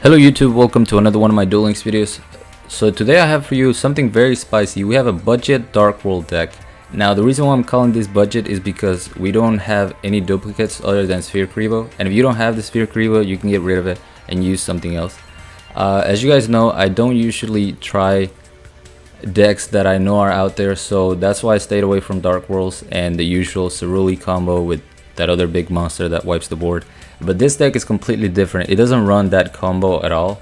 Hello YouTube, welcome to another one of my Duel Links videos. So today I have for you something very spicy. We have a budget Dark World deck. Now the reason why I'm calling this budget is because we don't have any duplicates other than Sphere Krivo. And if you don't have the Sphere Krivo, you can get rid of it and use something else. As you guys know, I don't usually try decks that I know are out there, so that's why I stayed away from Dark Worlds and the usual Ceruli combo with that other big monster that wipes the board. But this deck is completely different. It doesn't run that combo at all.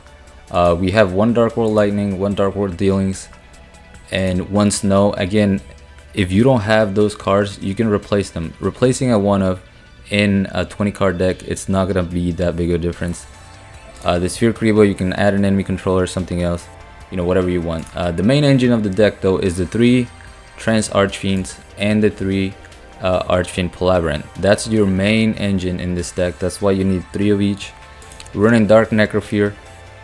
We have one Dark World Lightning, one Dark World Dealings, and one Snow. Again, if you don't have those cards, you can replace them. Replacing a one of in a 20 card deck, it's not gonna be that big of a difference. The Sphere Krivo, you can add an enemy controller or something else, you know, whatever you want. The main engine of the deck though is the 3 Trance Archfiends and the 3 Archfiend Palaverin. That's your main engine in this deck. That's why you need 3 of each. Running Dark Necrofear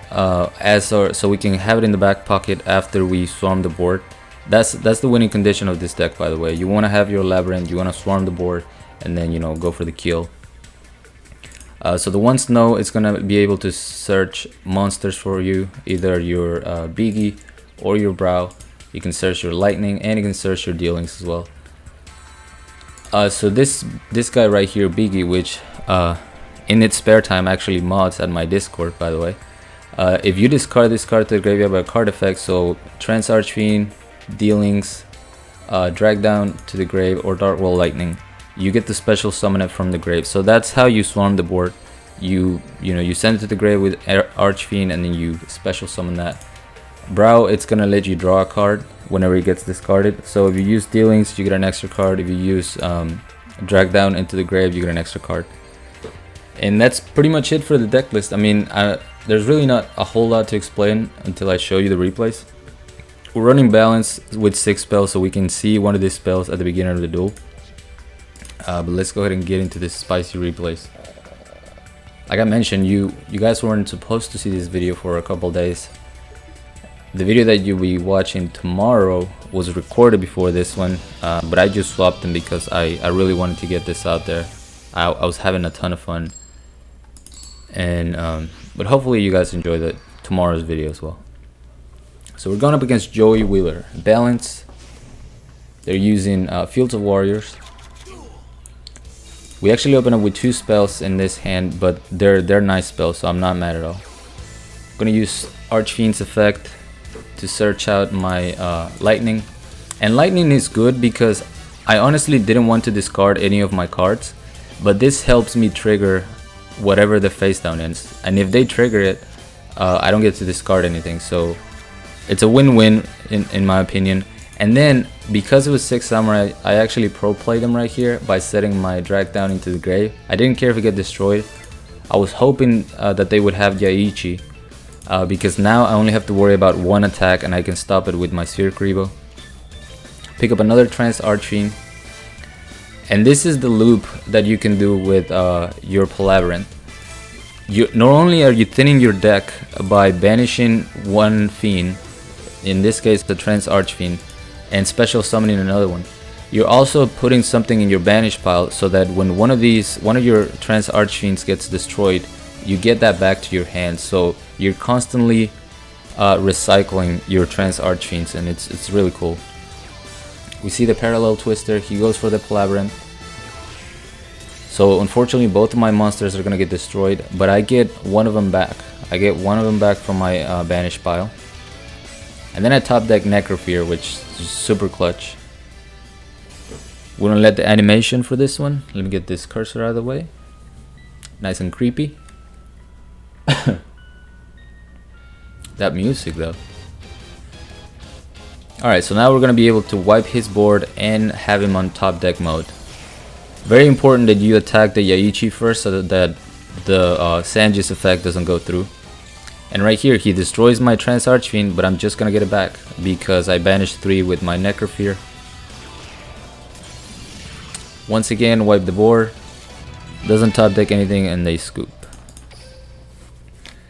so we can have it in the back pocket after we swarm the board. That's the winning condition of this deck, by the way. You want to have your Labyrinth, you want to swarm the board, and then, you know, go for the kill. So the one Snow is gonna be able to search monsters for you, either your Biggie or your Brow. You can search your Lightning and you can search your Dealings as well. So this guy right here, Biggie, which in its spare time actually mods at my Discord, by the way. If you discard this card to the graveyard by a card effect, so Trance Archfiend, Dealings, drag down to the grave, or Dark World Lightning, you get to special summon it from the grave. So that's how you swarm the board. You send it to the grave with Archfiend and then you special summon that. Brow, it's gonna let you draw a card whenever it gets discarded. So if you use Dealings, you get an extra card. If you use drag down into the grave, you get an extra card. And that's pretty much it for the deck list. I mean, there's really not a whole lot to explain until I show you the replays. We're running balance with 6 spells, so we can see one of these spells at the beginning of the duel. But let's go ahead and get into this spicy replays. Like I mentioned, you guys weren't supposed to see this video for a couple days. The video that you'll be watching tomorrow was recorded before this one, but I just swapped them because I really wanted to get this out there. I was having a ton of fun, and but hopefully you guys enjoy tomorrow's video as well. So we're going up against Joey Wheeler. Balance. They're using Fields of Warriors. We actually open up with 2 spells in this hand, but they're nice spells, so I'm not mad at all. I'm gonna use Archfiend's effect to search out my Lightning. And Lightning is good because I honestly didn't want to discard any of my cards, but this helps me trigger whatever the face down is. And if they trigger it, I don't get to discard anything, so it's a win-win in my opinion. And then because it was 6 Samurai, I actually pro played them right here by setting my drag down into the grave. I didn't care if it get destroyed. I was hoping that they would have Yaichi, because now I only have to worry about 1 attack and I can stop it with my Sphere Krivo. Pick up another Trance Archfiend. And this is the loop that you can do with your Palaverin. Not only are you thinning your deck by banishing 1 Fiend, in this case the Trance Archfiend, and special summoning another one, you're also putting something in your banish pile so that when one of your Trance Archfiends gets destroyed, you get that back to your hand. So you're constantly recycling your Trance Archfiends, and it's really cool. We see the Parallel Twister. He goes for the Palaverin. So unfortunately both of my monsters are gonna get destroyed, but I get one of them back. I get one of them back from my banish pile. And then I top deck Necrofear, which is super clutch. We're gonna let the animation for this one. Let me get this cursor out of the way. Nice and creepy. That music though. Alright, so now we're gonna be able to wipe his board and have him on top deck mode. Very important that you attack the Yaichi first so that the Sanji's effect doesn't go through. And right here, he destroys my Trance Archfiend, but I'm just gonna get it back because I banished 3 with my Necrofear. Once again, wipe the board. Doesn't top deck anything, and they scoop.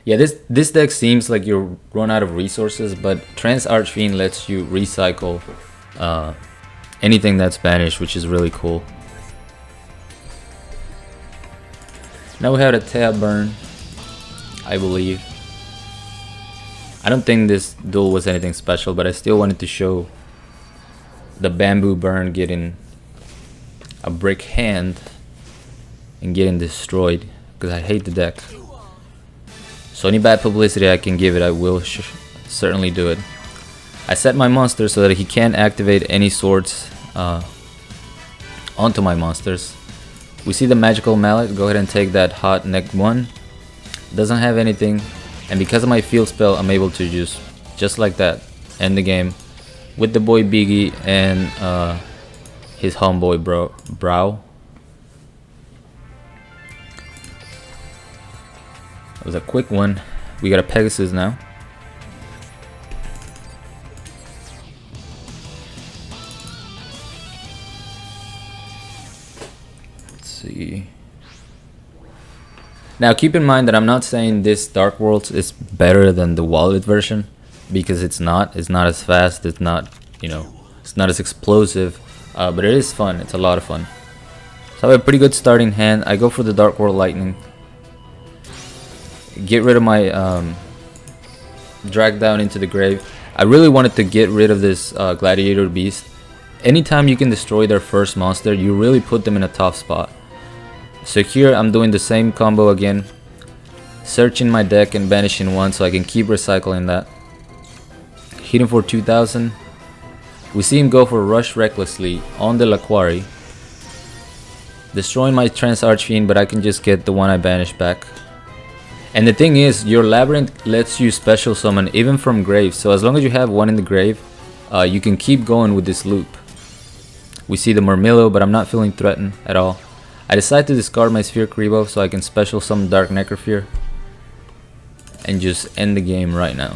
Yeah, this deck seems like you're run out of resources, but Trance Archfiend lets you recycle anything that's banished, which is really cool. Now we have a Tea Burn, I believe. I don't think this duel was anything special, but I still wanted to show the bamboo burn getting a brick hand and getting destroyed, because I hate the deck. So any bad publicity I can give it, I will certainly do it. I set my monster so that he can't activate any swords onto my monsters. We see the magical mallet. Go ahead and take that hot neck one. Doesn't have anything, and because of my field spell, I'm able to just like that end the game with the boy Biggie and his homeboy Brow. That was a quick one. We got a Pegasus now. Let's see. Now keep in mind that I'm not saying this Dark Worlds is better than the wallet version, because it's not. It's not as fast. It's not, you know, it's not as explosive, but it is fun. It's a lot of fun. So I have a pretty good starting hand. I go for the Dark World Lightning. Get rid of my drag down into the grave. I really wanted to get rid of this Gladiator Beast. Anytime you can destroy their first monster, you really put them in a tough spot. So here I'm doing the same combo again, searching my deck and banishing one so I can keep recycling that. Hitting for 2000. We see him go for Rush recklessly on the Laquari, destroying my Trance Archfiend, but I can just get the one I banished back. And the thing is, your Labyrinth lets you special summon even from grave, so as long as you have one in the grave, you can keep going with this loop. We see the Murmillo, but I'm not feeling threatened at all. I decide to discard my Sphere Kribo so I can special summon Dark Necrofear and just end the game right now.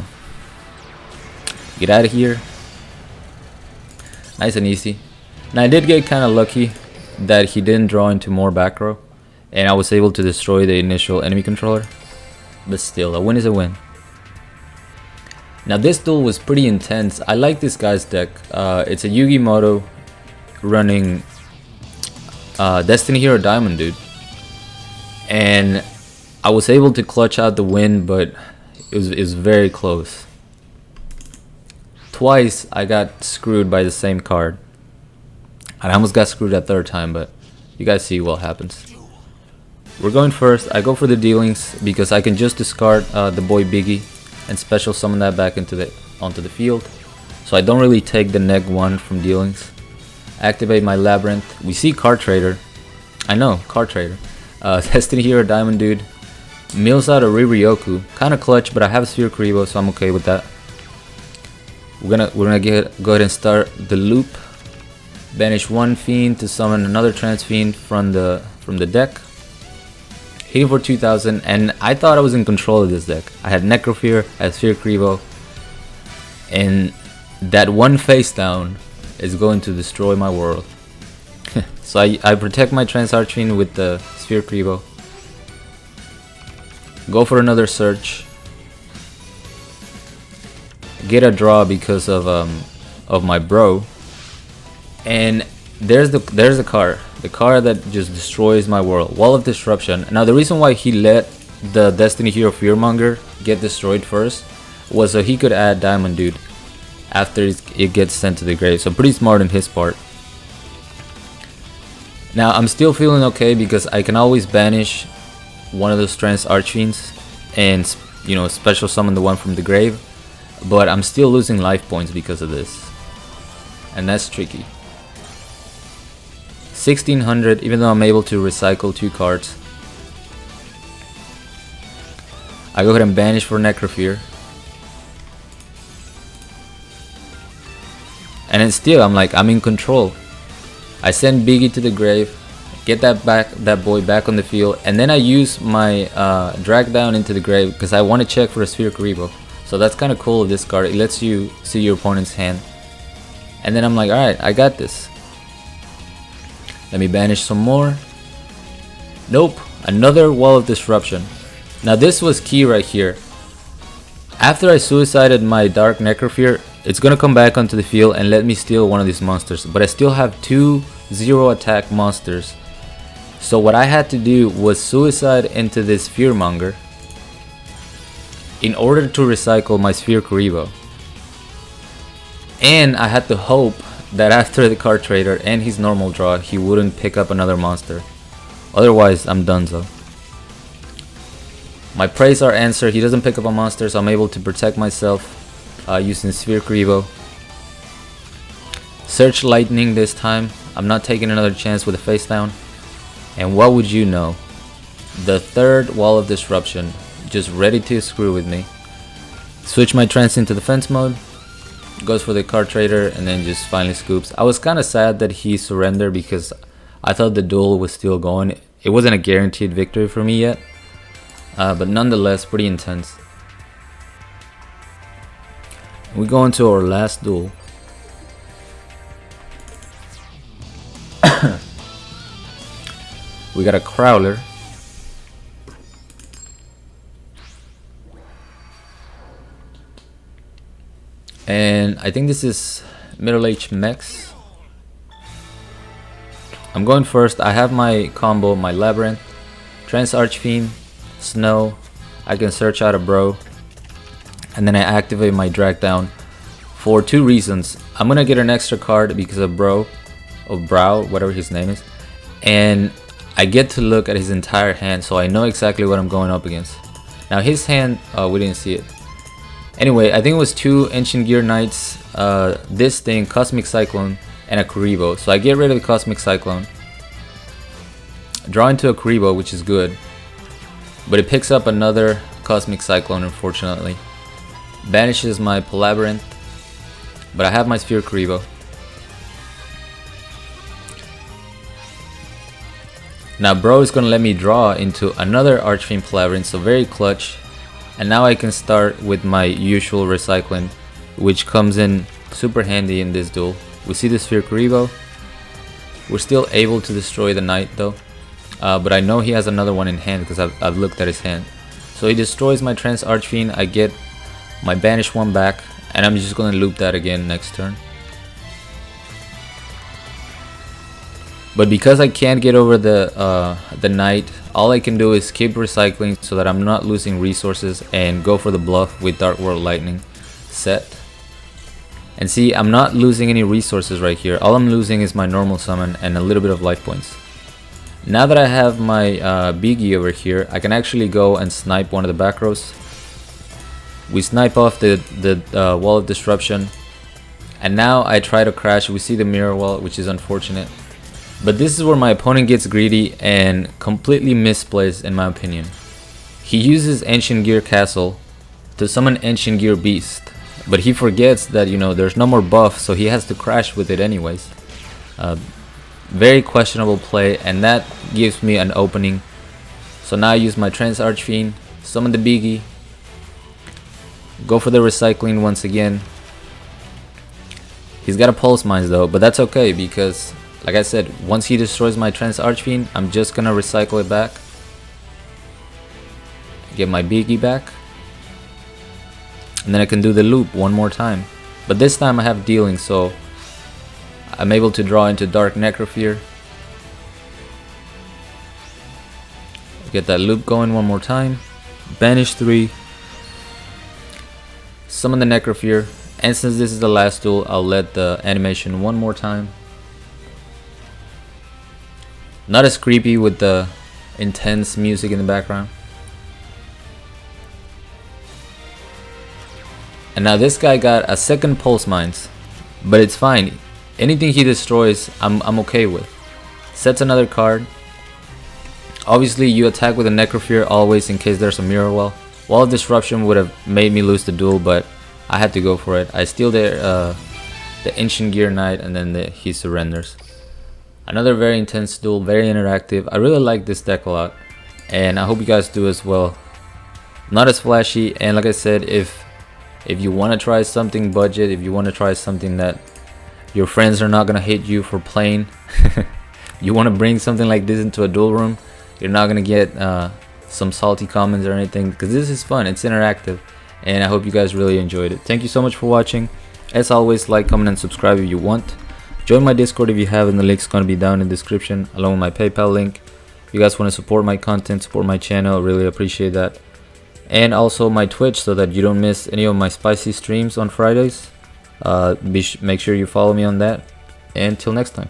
Get out of here. Nice and easy. Now I did get kind of lucky that he didn't draw into more back row, and I was able to destroy the initial enemy controller. But still, a win is a win. Now this duel was pretty intense. I like this guy's deck. It's a Yugi Moto running Destiny Hero Diamond Dude, and I was able to clutch out the win, but it was very close. Twice I got screwed by the same card. I almost got screwed that third time, but you guys see what happens. We're going first. I go for the dealings because I can just discard the boy Biggie and special summon that back onto the field, so I don't really take the neg 1 from dealings. Activate my Labyrinth. We see Card Trader. I know, Card Trader. Destiny Hero Diamond Dude mills out a Riryoku. Kind of clutch, but I have a Sphere Kribo, so I'm okay with that. We're gonna go ahead and start the loop. Banish one fiend to summon another Trance Fiend from the deck. Hitting for 2000, and I thought I was in control of this deck. I had Necrofear, I had Sphere Kribo, and that one face down is going to destroy my world. So I protect my Trance Archfiend with the Sphere Kribo. Go for another search. Get a draw because of my bro. And there's the card. The card that just destroys my world. Wall of Disruption. Now the reason why he let the Destiny Hero Fearmonger get destroyed first was so he could add Diamond Dude after it gets sent to the grave. So pretty smart on his part. Now I'm still feeling okay because I can always banish one of those Trance Archfiends and, you know, special summon the one from the grave, but I'm still losing life points because of this, and that's tricky. 1600, even though I'm able to recycle 2 cards. I go ahead and banish for Necrofear. And then still I'm in control. I send Biggie to the grave, get that boy back on the field, and then I use my drag down into the grave because I want to check for a Sphere Kribo. So that's kind of cool of this card. It lets you see your opponent's hand. And then I'm like, alright, I got this. Let me banish some more. Nope, another Wall of Disruption. Now this was key right here. After I suicided my Dark Necrofear, it's gonna come back onto the field and let me steal one of these monsters. But I still have 2 0 attack monsters. So what I had to do was suicide into this Fearmonger. in order to recycle my Sphere Kuribo. And I had to hope that after the card trader and his normal draw, he wouldn't pick up another monster. Otherwise, I'm donezo. My prays are answered. He doesn't pick up a monster, so I'm able to protect myself using Sphere Kuribo. Search Lightning this time. I'm not taking another chance with a face down. And what would you know? The third Wall of Disruption, just ready to screw with me. Switch my trance into defense mode. Goes for the card trader and then just finally scoops. I was kind of sad that he surrendered because I thought the duel was still going. It wasn't a guaranteed victory for me yet. But nonetheless, pretty intense. We go into our last duel. We got a Crowler. And I think this is middle-aged mechs. I'm going first. I have my combo, my Labyrinth, Trance Archfiend, Snow. I can search out a bro. And then I activate my drag down for two reasons. I'm gonna get an extra card because of Brow, whatever his name is. And I get to look at his entire hand, so I know exactly what I'm going up against. Now his hand, we didn't see it. Anyway, I think it was two Ancient Gear Knights, this thing, Cosmic Cyclone, and a Kuribo. So I get rid of the Cosmic Cyclone, draw into a Kuribo, which is good, but it picks up another Cosmic Cyclone, unfortunately. Banishes my Labyrinth, but I have my Sphere Kuribo. Now bro is gonna let me draw into another Archfiend Labyrinth, so very clutch. And now I can start with my usual recycling, which comes in super handy in this duel. We see the Sphere Kuribo. We're still able to destroy the Knight though, but I know he has another one in hand because I've looked at his hand. So he destroys my Trance Archfiend. I get my banished one back, and I'm just gonna loop that again next turn. But because I can't get over the Knight, all I can do is keep recycling so that I'm not losing resources and go for the bluff with Dark World Lightning set. And see, I'm not losing any resources right here. All I'm losing is my normal summon and a little bit of life points. Now that I have my Biggie over here, I can actually go and snipe one of the back rows. We snipe off the Wall of Disruption, and now I try to crash. We see the Mirror Wall, which is unfortunate. But this is where my opponent gets greedy and completely misplaced, in my opinion. He uses Ancient Gear Castle to summon Ancient Gear Beast, but he forgets that, you know, there's no more buff, so he has to crash with it anyways. Very questionable play, and that gives me an opening. So now I use my Trance Archfiend, summon the Biggie, go for the recycling once again. He's got a Pulse Mines though, but that's okay because, like I said, once he destroys my Trance Archfiend, I'm just gonna recycle it back. Get my Biggie back. And then I can do the loop one more time. But this time I have dealing, so I'm able to draw into Dark Necrofear. Get that loop going one more time. Banish 3. Summon the Necrofear. And since this is the last duel, I'll let the animation one more time. Not as creepy with the intense music in the background. And now this guy got a second Pulse Mines, but it's fine. Anything he destroys, I'm okay with. Sets another card. Obviously, you attack with a Necrofear always in case there's a Mirror Wall. Wall of Disruption would have made me lose the duel, but I had to go for it. I steal the Ancient Gear Knight, and then he surrenders. Another very intense duel, very interactive. I really like this deck a lot, and I hope you guys do as well. Not as flashy, and like I said, if you want to try something budget, if you want to try something that your friends are not going to hate you for playing, you want to bring something like this into a duel room, you're not going to get some salty comments or anything, because this is fun, it's interactive, and I hope you guys really enjoyed it. Thank you so much for watching. As always, like, comment, and subscribe if you want. Join my Discord if you haven't, the link's going to be down in the description, along with my PayPal link. If you guys want to support my content, support my channel, I really appreciate that. and also my Twitch so that you don't miss any of my spicy streams on Fridays. Make sure you follow me on that, and till next time.